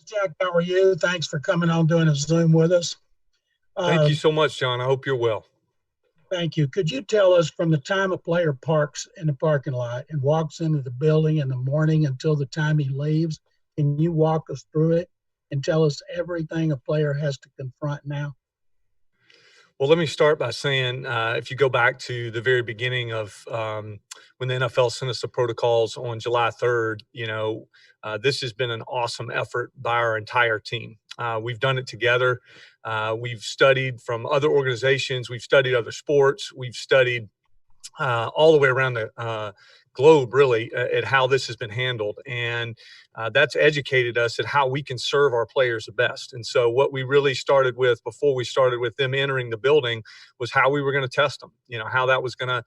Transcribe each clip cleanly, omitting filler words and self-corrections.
Jack, how are you? Thanks for coming on doing a Zoom with us. Thank Uh, you so much, John. I hope you're well. Thank you. Could you tell us from the time a player parks in the parking lot and walks into the building in the morning until the time he leaves, can you walk us through it and tell us everything a player has to confront now? Well, let me start by saying if you go back to the very beginning of when the NFL sent us the protocols on July 3rd, this has been an awesome effort by our entire team. We've done it together. We've studied from other organizations. We've studied other sports. We've studied all the way around the globe, really, at how this has been handled. And that's educated us at how we can serve our players the best. And so what we really started with before we started with them entering the building was how we were going to test them, how that was going to,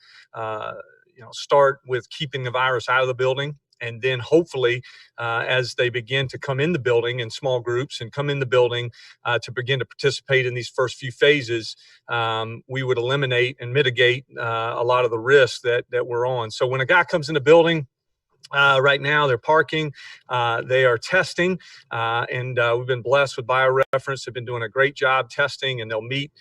start with keeping the virus out of the building. And then hopefully, as they begin to come in the building in small groups and come in the building to begin to participate in these first few phases, we would eliminate and mitigate a lot of the risks that we're on. So when a guy comes in the building, right now, they're parking, they are testing, and we've been blessed with BioReference. They've been doing a great job testing, and they'll meet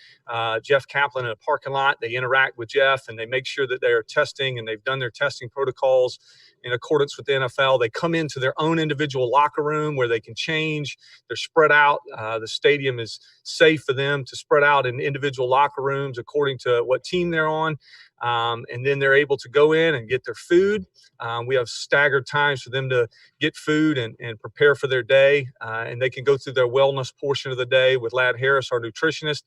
Jeff Kaplan in a parking lot. They interact with Jeff, and they make sure that they are testing, and they've done their testing protocols in accordance with the NFL. They come into their own individual locker room where they can change. They're spread out. The stadium is safe for them to spread out in individual locker rooms according to what team they're on. And then they're able to go in and get their food. We have staggered times for them to get food and prepare for their day. And they can go through their wellness portion of the day with Ladd Harris, our nutritionist.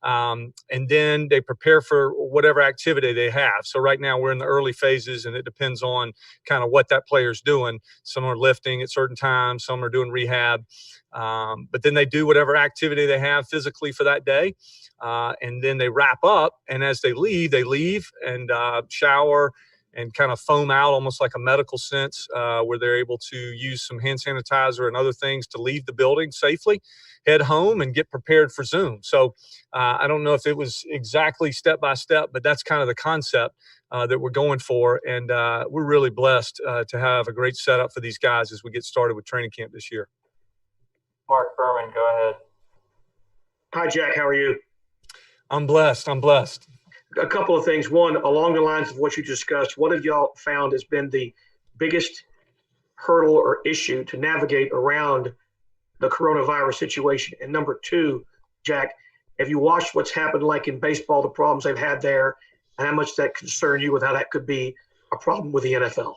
And then they prepare for whatever activity they have. So right now we're in the early phases, and it depends on kind of what that player's doing. Some are lifting at certain times, some are doing rehab. But then they do whatever activity they have physically for that day. And then they wrap up, and as they leave and shower and kind of foam out almost like a medical sense, where they're able to use some hand sanitizer and other things to leave the building safely, head home and get prepared for Zoom. So I don't know if it was exactly step by step, but that's kind of the concept that we're going for. And we're really blessed to have a great setup for these guys as we get started with training camp this year. Mark Berman, go ahead. Hi, Jack. How are you? I'm blessed. A couple of things. One, along the lines of what you discussed, what have y'all found has been the biggest hurdle or issue to navigate around the coronavirus situation? And number two, Jack, have you watched what's happened like in baseball, the problems they've had there, and how much that concern you with how that could be a problem with the NFL?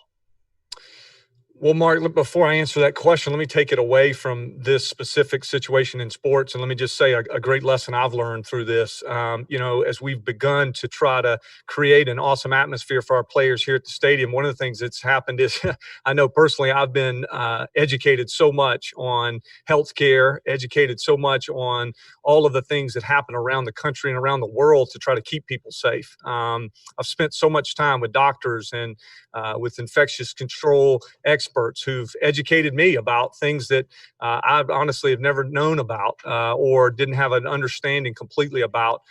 Well, Mark, before I answer that question, let me take it away from this specific situation in sports. And let me just say a great lesson I've learned through this. As we've begun to try to create an awesome atmosphere for our players here at the stadium, one of the things that's happened is I know personally I've been educated so much on healthcare, educated so much on all of the things that happen around the country and around the world to try to keep people safe. I've spent so much time with doctors and with infectious control experts who've educated me about things that I honestly have never known about or didn't have an understanding completely about.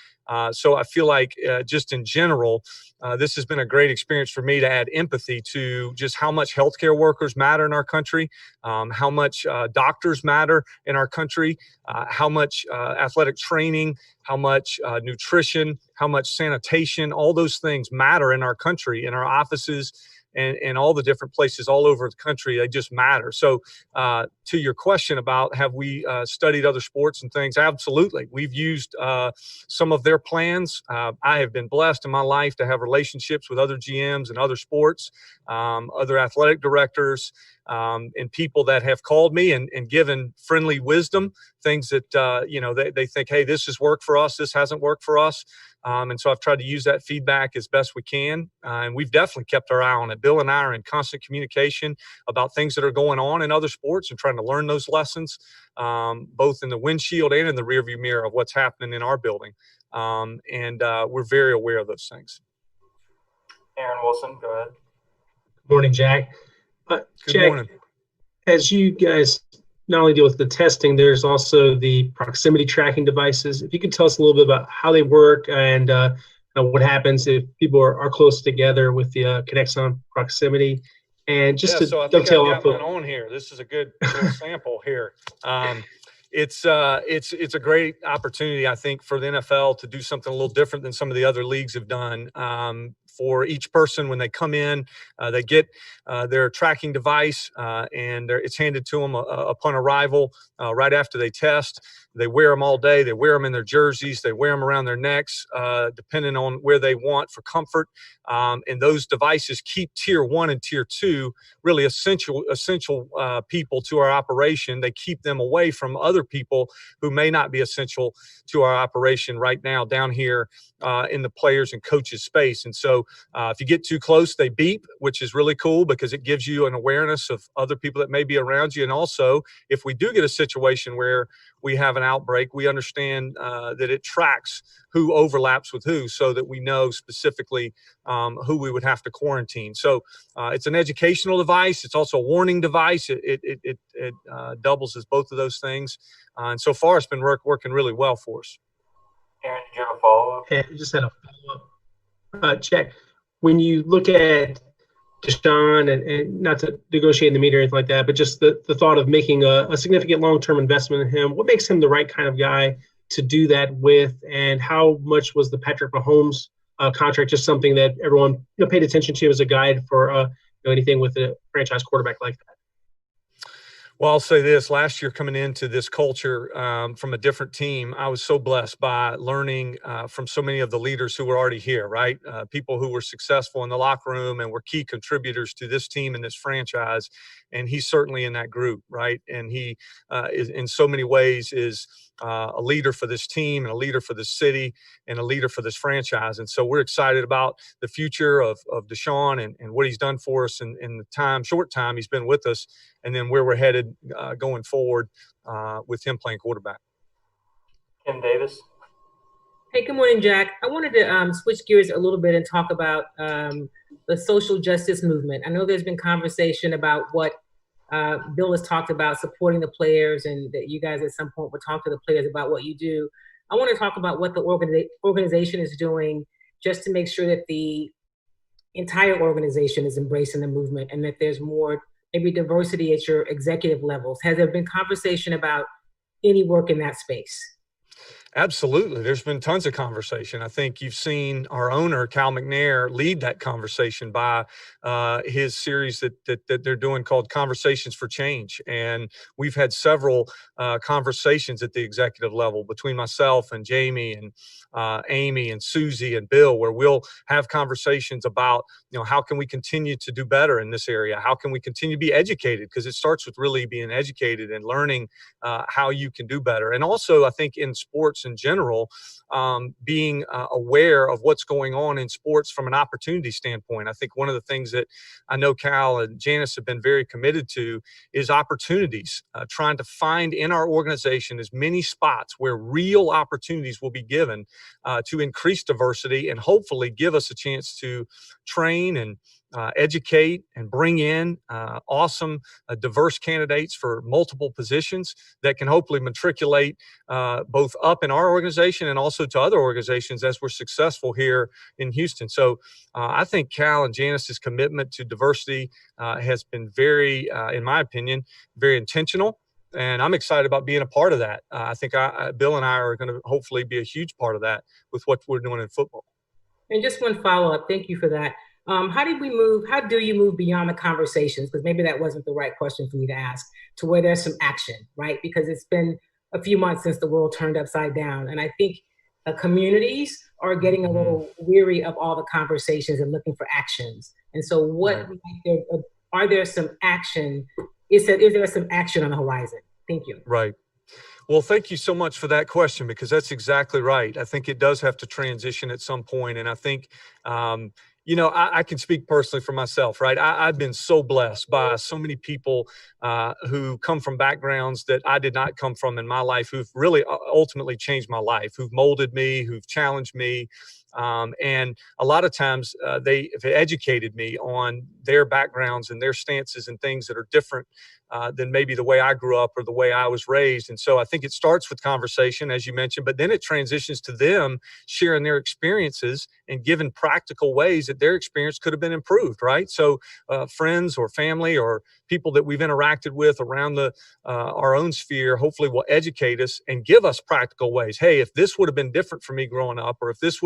So I feel like just in general, this has been a great experience for me to add empathy to just how much healthcare workers matter in our country, how much doctors matter in our country, how much athletic training, how much nutrition, how much sanitation, all those things matter in our country, in our offices, and all the different places all over the country. They just matter. So to your question about have we studied other sports and things, absolutely. We've used some of their plans. I have been blessed in my life to have relationships with other GMs and other sports, other athletic directors, and people that have called me and given friendly wisdom, things that, they think, hey, this has worked for us, this hasn't worked for us. And so I've tried to use that feedback as best we can. And we've definitely kept our eye on it. Bill and I are in constant communication about things that are going on in other sports and trying to learn those lessons, both in the windshield and in the rearview mirror of what's happening in our building. And we're very aware of those things. Aaron Wilson, go ahead. Good morning, Jack. Good Jack, morning. as you guys not only deal with the testing, there's also the proximity tracking devices. If you could tell us a little bit about how they work and what happens if people are close together with the Connexon proximity, And just to So I think I've dovetail got off mine of, on here. This is a good little sample here. It's a great opportunity, I think, for the NFL to do something a little different than some of the other leagues have done. For each person, when they come in, they get their tracking device, and it's handed to them upon arrival right after they test. They wear them all day. They wear them in their jerseys. They wear them around their necks, depending on where they want for comfort. And those devices keep tier 1 and tier 2 really essential people to our operation. They keep them away from other people who may not be essential to our operation right now down here in the players and coaches space. And so if you get too close, they beep, which is really cool because it gives you an awareness of other people that may be around you. And also, if we do get a situation where we have an outbreak, we understand that it tracks who overlaps with who, so that we know specifically who we would have to quarantine. So it's an educational device. It's also a warning device. It doubles as both of those things. And so far, it's been working really well for us. Aaron, did you have a follow-up? and I just had a follow-up. Check. When you look at Deshaun, and not to negotiate in the media or anything like that, but just the thought of making a significant long-term investment in him, what makes him the right kind of guy to do that with, and how much was the Patrick Mahomes contract just something that everyone paid attention to as a guide for anything with a franchise quarterback like that? Well, I'll say this. Last year, coming into this culture from a different team, I was so blessed by learning from so many of the leaders who were already here, right? People who were successful in the locker room and were key contributors to this team and this franchise. And he's certainly in that group, right? And he is, in so many ways, is a leader for this team and a leader for this city and a leader for this franchise. And so we're excited about the future of Deshaun and what he's done for us in the short time he's been with us, and then where we're headed going forward with him playing quarterback. Kim Davis. Hey, good morning, Jack. I wanted to switch gears a little bit and talk about the social justice movement. I know there's been conversation about what Bill has talked about, supporting the players, and that you guys at some point will talk to the players about what you do. I want to talk about what the organization is doing just to make sure that the entire organization is embracing the movement and that there's more maybe diversity at your executive levels. Has there been conversation about any work in that space? Absolutely. There's been tons of conversation. I think you've seen our owner, Cal McNair, lead that conversation by his series that they're doing called Conversations for Change. And we've had several conversations at the executive level between myself and Jamie and Amy and Susie and Bill, where we'll have conversations about, how can we continue to do better in this area? How can we continue to be educated? Because it starts with really being educated and learning how you can do better. And also, I think in sports in general, being aware of what's going on in sports from an opportunity standpoint. I think one of the things that I know Cal and Janice have been very committed to is opportunities, trying to find in our organization as many spots where real opportunities will be given to increase diversity and hopefully give us a chance to train and educate and bring in awesome, diverse candidates for multiple positions that can hopefully matriculate both up in our organization and also to other organizations as we're successful here in Houston. So I think Cal and Janice's commitment to diversity has been very, in my opinion, very intentional. And I'm excited about being a part of that. I think Bill and I are going to hopefully be a huge part of that with what we're doing in football. And just one follow-up. Thank you for that. How do you move beyond the conversations? Because maybe that wasn't the right question for me to ask, to where there's some action, right? Because it's been a few months since the world turned upside down. And I think communities are getting a little weary of all the conversations and looking for actions. And so are there some action? Is there some action on the horizon? Thank you. Right. Well, thank you so much for that question, because that's exactly right. I think it does have to transition at some point. And I think, I can speak personally for myself, right? I've been so blessed by so many people who come from backgrounds that I did not come from in my life, who've really ultimately changed my life, who've molded me, who've challenged me. And a lot of times they have educated me on their backgrounds and their stances and things that are different than maybe the way I grew up or the way I was raised. And so I think it starts with conversation, as you mentioned, but then it transitions to them sharing their experiences and giving practical ways that their experience could have been improved, right? So friends or family or people that we've interacted with around our own sphere hopefully will educate us and give us practical ways. Hey, if this would have been different for me growing up, or if this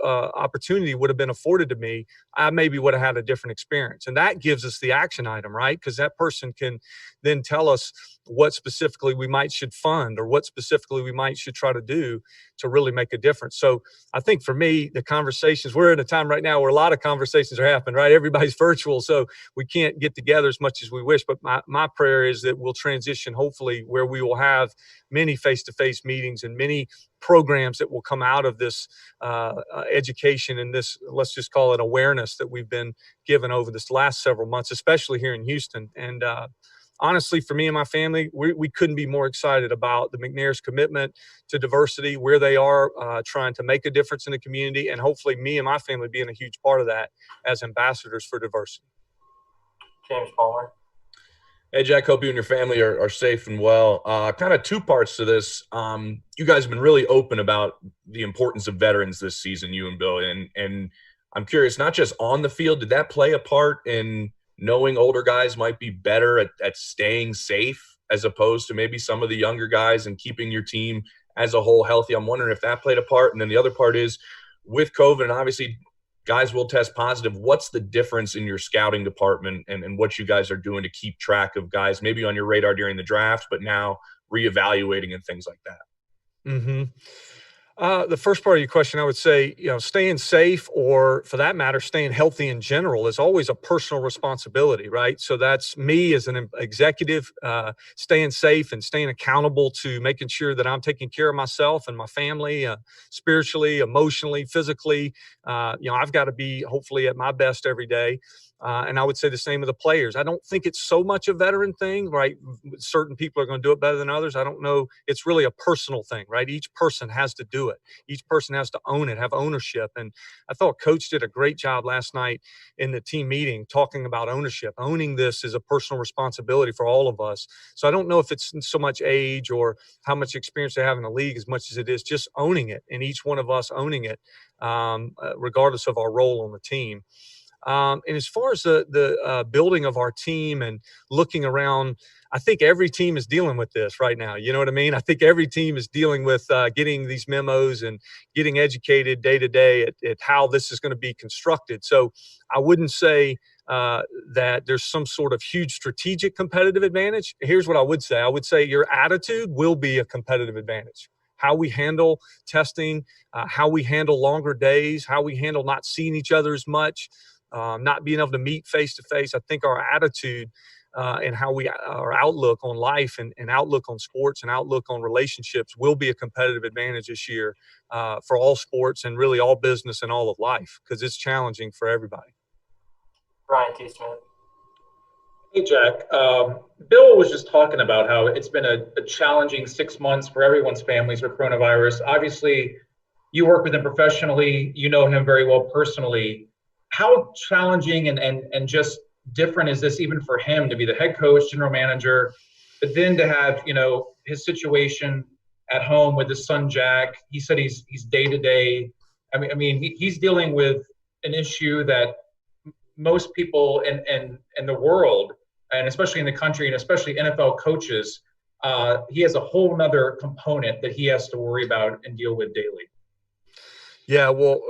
opportunity would have been afforded to me, I maybe would have had a different experience. And that gives us the action item, right? Because that person can then tell us what specifically we might should fund or what specifically we should try to do to really make a difference. So I think for me, the conversations, we're in a time right now where a lot of conversations are happening, right? Everybody's virtual, so we can't get together as much as we wish. But my prayer is that we'll transition hopefully where we will have many face-to-face meetings and many programs that will come out of this education and this, let's just call it awareness that we've been given over this last several months, especially here in Houston. And honestly, for me and my family, we couldn't be more excited about the McNair's commitment to diversity, where they are trying to make a difference in the community, and hopefully me and my family being a huge part of that as ambassadors for diversity. James Palmer. Hey, Jack, hope you and your family are safe and well. Kind of two parts to this. You guys have been really open about the importance of veterans this season, you and Bill. And I'm curious, not just on the field, did that play a part in knowing older guys might be better at staying safe as opposed to maybe some of the younger guys and keeping your team as a whole healthy? I'm wondering if that played a part. And then the other part is with COVID, and obviously guys will test positive. What's the difference in your scouting department and what you guys are doing to keep track of guys maybe on your radar during the draft, but now reevaluating and things like that? Mm-hmm. The first part of your question, I would say, staying safe, or for that matter, staying healthy in general, is always a personal responsibility, right? So that's me as an executive, staying safe and staying accountable to making sure that I'm taking care of myself and my family, spiritually, emotionally, physically. I've got to be hopefully at my best every day. And I would say the same of the players. I don't think it's so much a veteran thing, right? Certain people are going to do it better than others. I don't know. It's really a personal thing, right? Each person has to do it. Each person has to own it, have ownership. And I thought Coach did a great job last night in the team meeting talking about ownership. Owning this is a personal responsibility for all of us. So I don't know if it's so much age or how much experience they have in the league as much as it is just owning it, and each one of us owning it, regardless of our role on the team. And as far as the building of our team and looking around, I think every team is dealing with this right now. You know what I mean? I think every team is dealing with getting these memos and getting educated day to day at how this is going to be constructed. So I wouldn't say that there's some sort of huge strategic competitive advantage. Here's what I would say. I would say your attitude will be a competitive advantage. How we handle testing, how we handle longer days, how we handle not seeing each other as much, not being able to meet face to face. I think our attitude and our outlook on life and outlook on sports and outlook on relationships will be a competitive advantage this year for all sports and really all business and all of life, because it's challenging for everybody. Brian T. Smith. Hey, Jack. Bill was just talking about how it's been a challenging 6 months for everyone's families with coronavirus. Obviously, you work with him professionally. You know him very well personally. How challenging and just different is this even for him to be the head coach, general manager, but then to have, his situation at home with his son, Jack? He said he's day to day. I mean, he's dealing with an issue that most people in the world, and especially in the country, and especially NFL coaches, he has a whole nother component that he has to worry about and deal with daily. Yeah, well,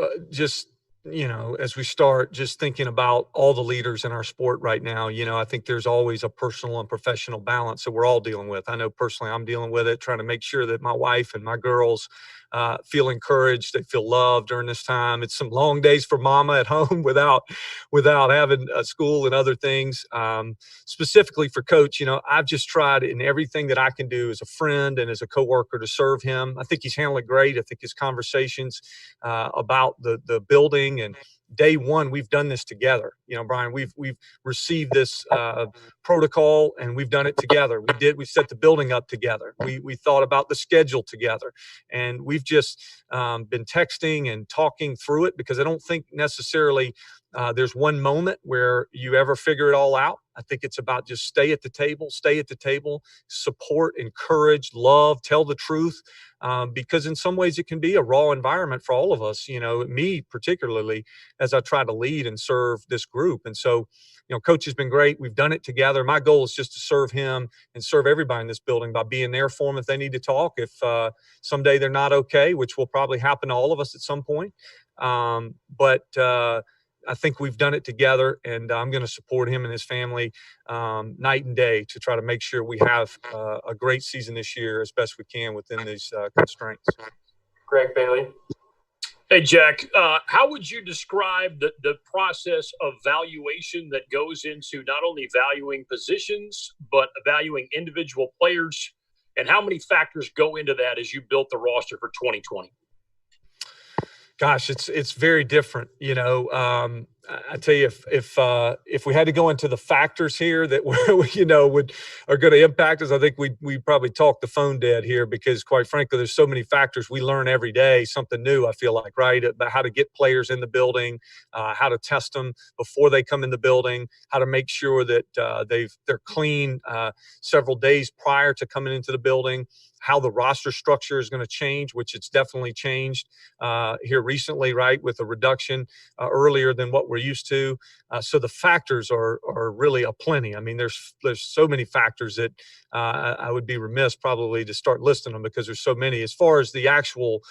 as we start just thinking about all the leaders in our sport right now, I think there's always a personal and professional balance that we're all dealing with. I know personally I'm dealing with it, trying to make sure that my wife and my girls feel encouraged, they feel loved during this time. It's some long days for mama at home without having school and other things. Specifically for Coach, I've just tried in everything that I can do as a friend and as a coworker to serve him. I think he's handling it great. I think his conversations about the building and day one, we've done this together. Brian, we've received this protocol, and we've done it together. We set the building up together. We thought about the schedule together, and we've just been texting and talking through it, because I don't think necessarily there's one moment where you ever figure it all out. I think it's about just stay at the table, support, encourage, love, tell the truth, because in some ways it can be a raw environment for all of us, me particularly, as I try to lead and serve this group. And so, Coach has been great. We've done it together. My goal is just to serve him and serve everybody in this building by being there for them if they need to talk. If someday they're not okay, which will probably happen to all of us at some point. But I think we've done it together, and I'm going to support him and his family night and day to try to make sure we have a great season this year as best we can within these constraints. Greg Bailey. Hey, Jack, how would you describe the process of valuation that goes into not only valuing positions, but valuing individual players? And how many factors go into that as you built the roster for 2020? Gosh, it's very different. I tell you, if we had to go into the factors here that are going to impact us, I think we probably talk the phone dead here, because quite frankly, there's so many factors we learn every day, something new. I feel like, right, about how to get players in the building, how to test them before they come in the building, how to make sure that they're clean several days prior to coming into the building. How the roster structure is going to change, which it's definitely changed here recently, right, with a reduction earlier than what we're used to. So the factors are really aplenty. I mean, there's so many factors that I would be remiss probably to start listing them, because there's so many. As far as the actual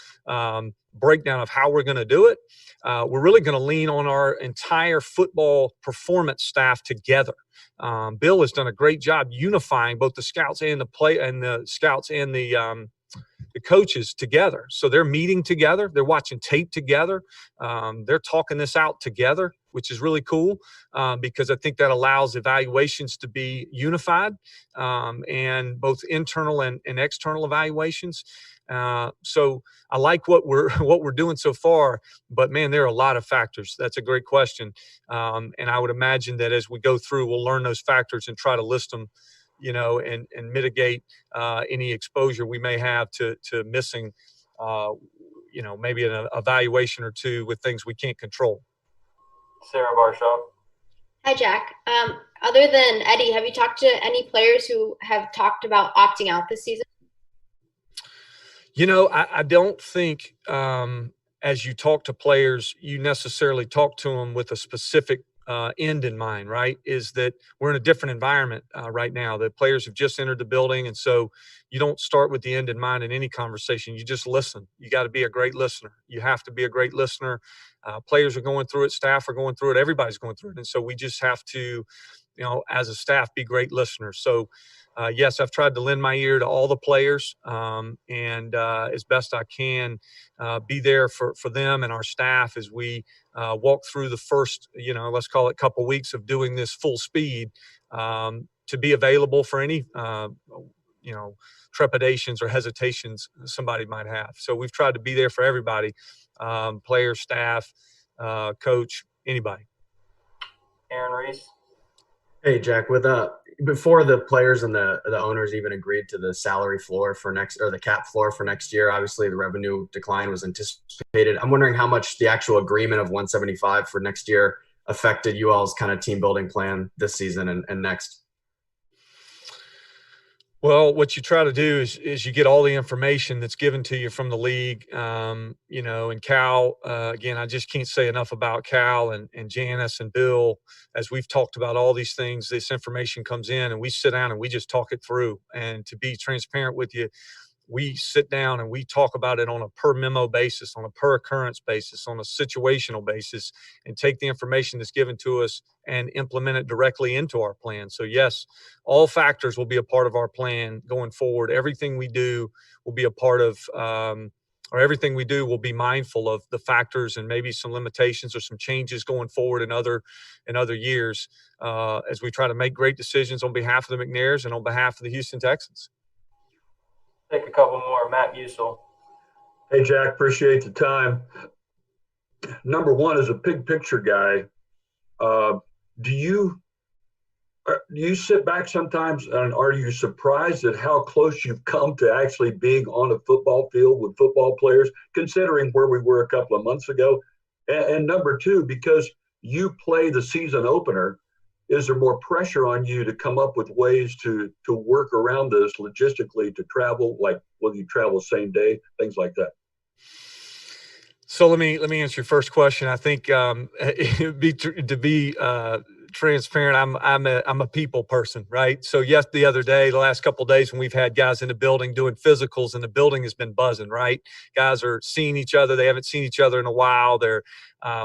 breakdown of how we're going to do it, we're really going to lean on our entire football performance staff together. Bill has done a great job unifying both the scouts and the coaches together. So they're meeting together, they're watching tape together, they're talking this out together, which is really cool, because I think that allows evaluations to be unified, and both internal and external evaluations. So I like what we're doing so far, but man, there are a lot of factors. That's a great question. And I would imagine that as we go through, we'll learn those factors and try to list them, and mitigate any exposure we may have to missing, maybe an evaluation or two with things we can't control. Sarah Barshaw. Hi, Jack. Other than Eddie, have you talked to any players who have talked about opting out this season? I don't think as you talk to players, you necessarily talk to them with a specific end in mind, right? Is that we're in a different environment right now. The players have just entered the building, and so you don't start with the end in mind in any conversation. You just listen. You got to be a great listener. You have to be a great listener. Players are going through it. Staff are going through it. Everybody's going through it. And so we just have to, as a staff, be great listeners. So yes, I've tried to lend my ear to all the players, and as best I can be there for them and our staff as we walk through the first, let's call it couple weeks of doing this full speed, to be available for any, trepidations or hesitations somebody might have. So we've tried to be there for everybody, players, staff, coach, anybody. Aaron Reese. Hey, Jack, before the players and the owners even agreed to the salary floor the cap floor for next year, obviously the revenue decline was anticipated. I'm wondering how much the actual agreement of 175 for next year affected you all's kind of team building plan this season and next. Well, what you try to do is you get all the information that's given to you from the league, and Cal, again, I just can't say enough about Cal and Janice and Bill. As we've talked about all these things, this information comes in and we sit down and we just talk it through. And to be transparent with you, we sit down and we talk about it on a per memo basis, on a per occurrence basis, on a situational basis, and take the information that's given to us and implement it directly into our plan. So yes, all factors will be a part of our plan going forward. Everything we do will be a part of, or everything we do will be mindful of the factors and maybe some limitations or some changes going forward in other years, as we try to make great decisions on behalf of the McNairs and on behalf of the Houston Texans. Take a couple more. Matt Musil. Hey, Jack, appreciate the time. number one, as a big picture guy, do you sit back sometimes and are you surprised at how close you've come to actually being on a football field with football players, considering where we were a couple of months ago? And number two, because you play the season opener, is there more pressure on you to come up with ways to work around this logistically, to travel, like will you travel same day, things like that? So let me answer your first question. I think to be transparent, I'm a people person, right? So yes, the last couple of days when we've had guys in the building doing physicals and the building has been buzzing, right? Guys are seeing each other. They haven't seen each other in a while. They're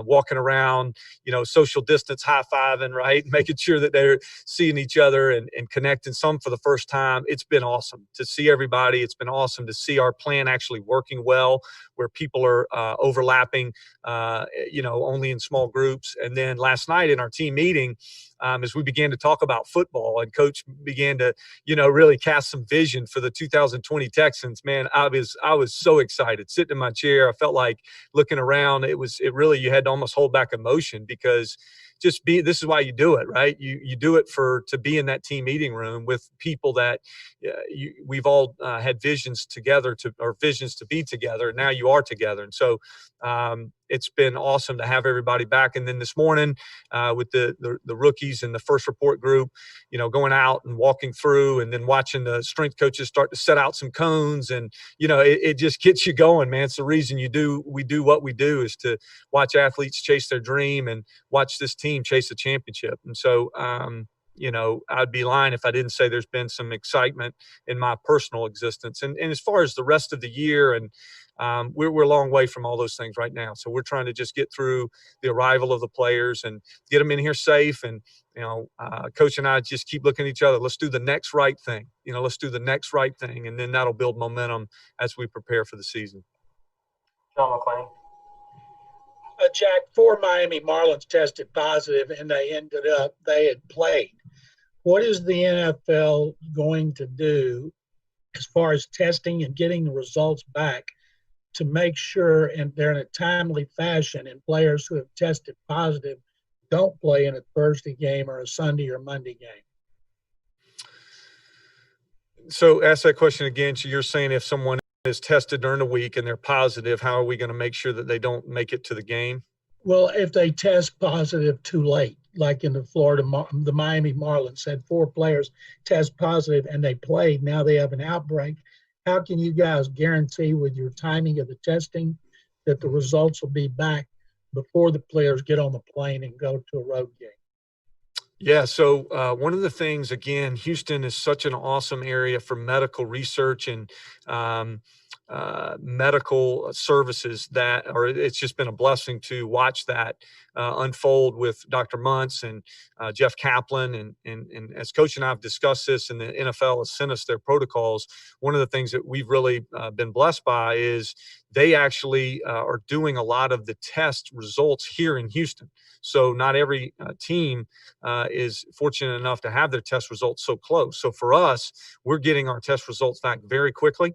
walking around, social distance, high-fiving, right? Making sure that they're seeing each other and connecting, some for the first time. It's been awesome to see everybody. It's been awesome to see our plan actually working well, where people are overlapping, only in small groups. And then last night in our team meeting, as we began to talk about football and coach began to, really cast some vision for the 2020 Texans, man, I was so excited sitting in my chair. I felt like looking around, you had to almost hold back emotion, because this is why you do it, right? You do it to be in that team meeting room with people that we've all had visions together visions to be together. Now you are together. And so it's been awesome to have everybody back. And then this morning with the rookies and the first report group, going out and walking through and then watching the strength coaches start to set out some cones. And, it just gets you going, man. It's the reason we do what we do, is to watch athletes chase their dream and watch this team chase a championship. And so, I'd be lying if I didn't say there's been some excitement in my personal existence. And as far as the rest of the year, and we're a long way from all those things right now. So we're trying to just get through the arrival of the players and get them in here safe. And, Coach and I just keep looking at each other. Let's do the next right thing. Let's do the next right thing. And then that'll build momentum as we prepare for the season. John McClain. Jack, 4 Miami Marlins tested positive and they had played. What is the NFL going to do as far as testing and getting the results back to make sure, and they're in a timely fashion, and players who have tested positive don't play in a Thursday game or a Sunday or Monday game? So ask that question again. So you're saying if someone is tested during the week and they're positive, how are we going to make sure that they don't make it to the game? Well, if they test positive too late, like in the Miami Marlins had 4 players test positive and they played, now they have an outbreak. How can you guys guarantee with your timing of the testing that the results will be back before the players get on the plane and go to a road game? Yeah, so one of the things, again, Houston is such an awesome area for medical research and medical services it's just been a blessing to watch that unfold with Dr. Muntz and Jeff Kaplan. And as Coach and I have discussed this, and the NFL has sent us their protocols, one of the things that we've really been blessed by is they actually are doing a lot of the test results here in Houston. So not every team is fortunate enough to have their test results so close. So for us, we're getting our test results back very quickly.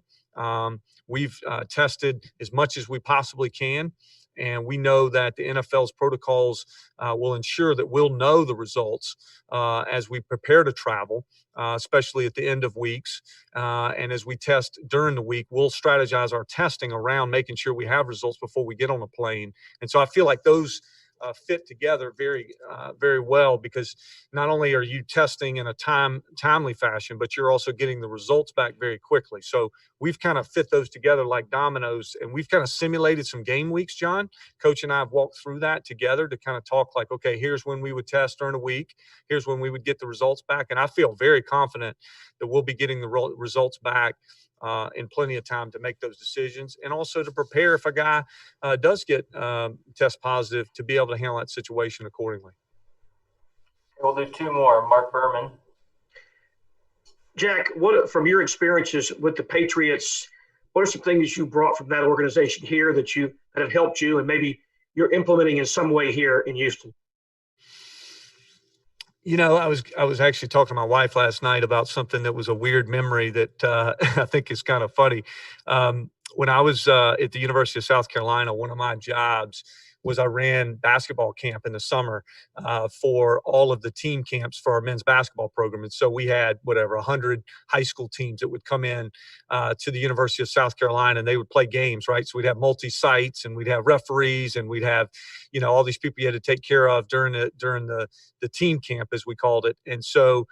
We've tested as much as we possibly can, and we know that the NFL's protocols will ensure that we'll know the results as we prepare to travel, especially at the end of weeks. And as we test during the week, we'll strategize our testing around making sure we have results before we get on a plane. And so I feel like those fit together very, very well, because not only are you testing in a timely fashion, but you're also getting the results back very quickly. So we've kind of fit those together like dominoes, and we've kind of simulated some game weeks, John. Coach and I have walked through that together to kind of talk like, okay, here's when we would test during a week. Here's when we would get the results back. And I feel very confident that we'll be getting the results back in plenty of time to make those decisions, and also to prepare if a guy does get test positive, to be able to handle that situation accordingly. We'll do 2 more. Mark Berman. Jack, what from your experiences with the Patriots, what are some things you brought from that organization here that have helped you and maybe you're implementing in some way here in Houston? I was actually talking to my wife last night about something that was a weird memory that I think is kind of funny. When I was at the University of South Carolina, one of my jobs was I ran basketball camp in the summer for all of the team camps for our men's basketball program. And so we had 100 high school teams that would come in to the University of South Carolina, and they would play games, right? So we'd have multi-sites, and we'd have referees, and we'd have, all these people you had to take care of during the team camp, as we called it. And so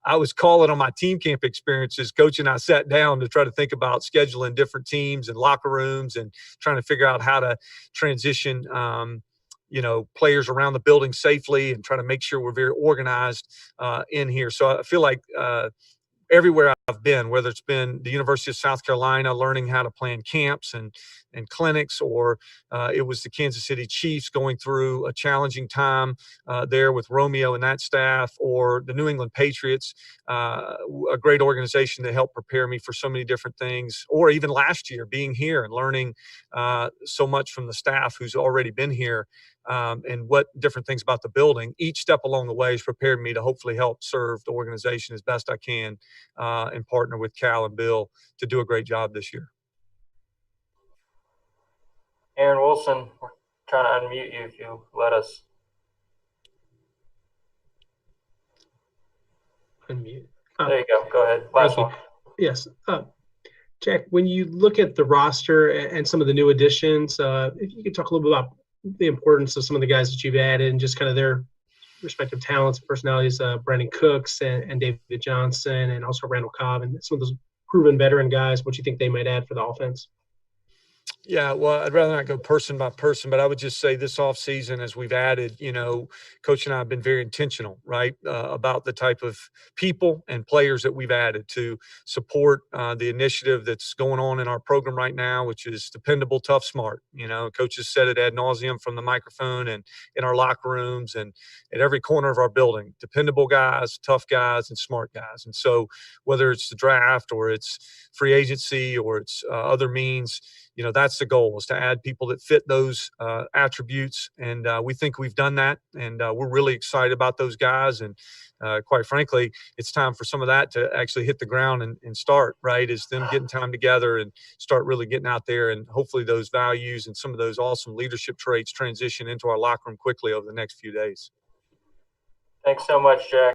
I was calling on my team camp experiences. Coach and I sat down to try to think about scheduling different teams and locker rooms and trying to figure out how to transition, players around the building safely and try to make sure we're very organized in here. So I feel like everywhere I've been, whether it's been the University of South Carolina, learning how to plan camps and clinics, or it was the Kansas City Chiefs going through a challenging time there with Romeo and that staff, or the New England Patriots, a great organization that helped prepare me for so many different things, or even last year being here and learning so much from the staff who's already been here. And what different things about the building. Each step along the way has prepared me to hopefully help serve the organization as best I can and partner with Cal and Bill to do a great job this year. Aaron Wilson, we're trying to unmute you if you let us. Unmute. There you go. Go ahead. Last one. Yes. Jack, when you look at the roster and some of the new additions, if you could talk a little bit about the importance of some of the guys that you've added and just kind of their respective talents and personalities, Brandon Cooks and David Johnson, and also Randall Cobb, and some of those proven veteran guys, what you think they might add for the offense? Yeah, well, I'd rather not go person by person, but I would just say this offseason, as we've added, Coach and I have been very intentional, right, about the type of people and players that we've added to support the initiative that's going on in our program right now, which is dependable, tough, smart. Coaches said it ad nauseum from the microphone and in our locker rooms and at every corner of our building: dependable guys, tough guys, and smart guys. And so whether it's the draft or it's free agency or it's other means, that's the goal, is to add people that fit those attributes. And we think we've done that. And we're really excited about those guys. And quite frankly, it's time for some of that to actually hit the ground and start, right? Is them getting time together and start really getting out there. And hopefully those values and some of those awesome leadership traits transition into our locker room quickly over the next few days. Thanks so much, Jack.